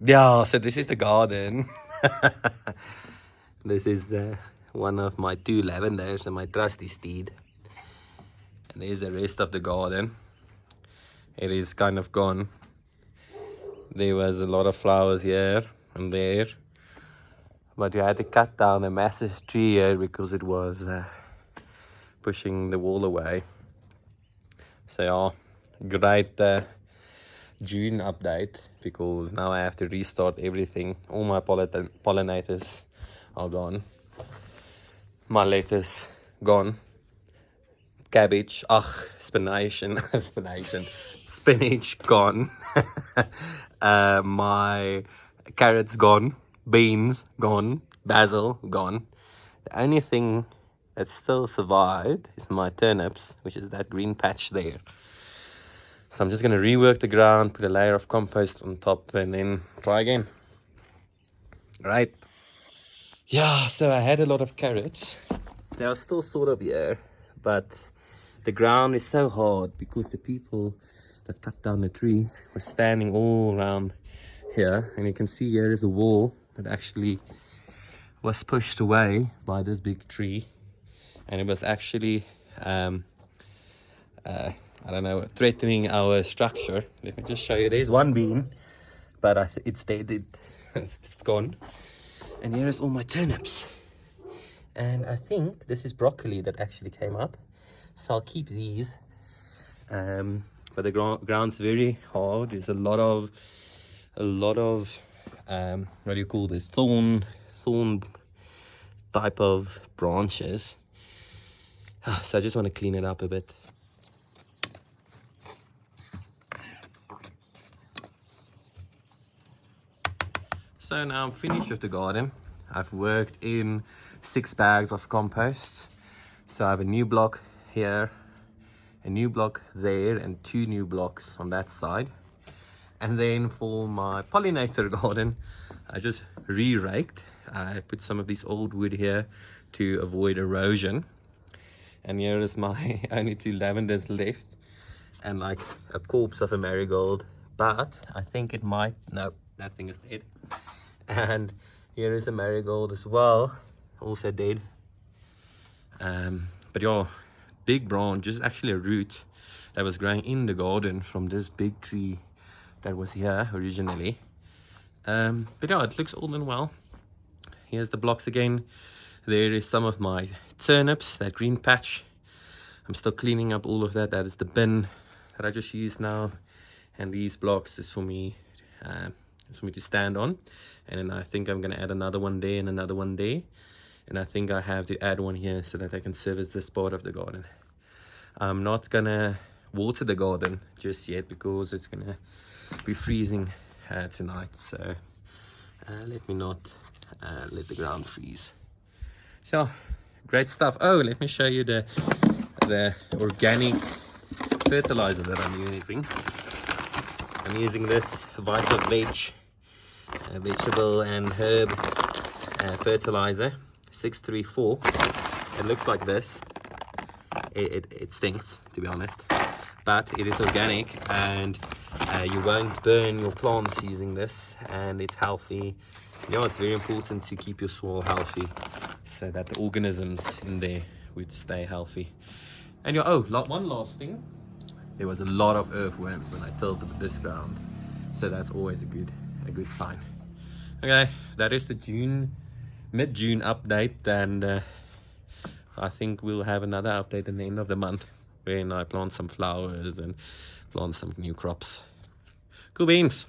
Yeah, so this is the garden. This is one of my 2 lavenders and my trusty steed. And there's the rest of the garden. It is kind of gone. There was a lot of flowers here and there. But we had to cut down a massive tree here because it was pushing the wall away. So yeah, great June update, because now I have to restart everything. All my pollinators are gone. My lettuce gone. Cabbage, spinach gone. My carrots gone. Beans gone. Basil gone. The only thing that still survived is my turnips, which is that green patch there. So I'm just going to rework the ground, put a layer of compost on top, and then try again. Right. Yeah, so I had a lot of carrots. They are still sort of here, but the ground is so hard because the people that cut down the tree were standing all around here. And you can see here is a wall that actually was pushed away by this big tree. And it was actually I don't know, threatening our structure. Let me just show you. There's one bean, but it's dead. It's gone. And here is all my turnips. And I think this is broccoli that actually came up. So I'll keep these. But the ground's very hard. There's a lot of what do you call this? Thorn type of branches. So I just want to clean it up a bit. So now I'm finished with the garden. I've worked in 6 bags of compost. So I have a new block here, a new block there, and 2 new blocks on that side. And then for my pollinator garden, I just re-raked. I put some of this old wood here to avoid erosion. And here is my only 2 lavenders left, and like a corpse of a marigold. But I think it might, no, that thing is dead. And here is a marigold as well, also dead. But yeah, big branch, just actually a root that was growing in the garden from this big tree that was here originally. But yeah, it looks all in well. Here's the blocks again. There is some of my turnips, that green patch. I'm still cleaning up all of that. That is the bin that I just used now. And these blocks is for me, to stand on. And then I think I'm going to add another one there and another one there. And I think I have to add one here so that I can service this part of the garden. I'm not going to water the garden just yet because it's going to be freezing tonight. So let me not let the ground freeze. So great stuff. Oh, let me show you the organic fertilizer that I'm using. I'm using this Vital Veg vegetable and herb fertilizer 634. It looks like this. It stinks, to be honest, but it is organic, and you won't burn your plants using this, and it's healthy. You know, it's very important to keep your soil healthy so that the organisms in there would stay healthy. And one last thing, there was a lot of earthworms when I tilled this ground, so that's always a good sign. Okay, that is the mid-June update, and I think we'll have another update at the end of the month when I plant some flowers and plant some new crops. Cool beans.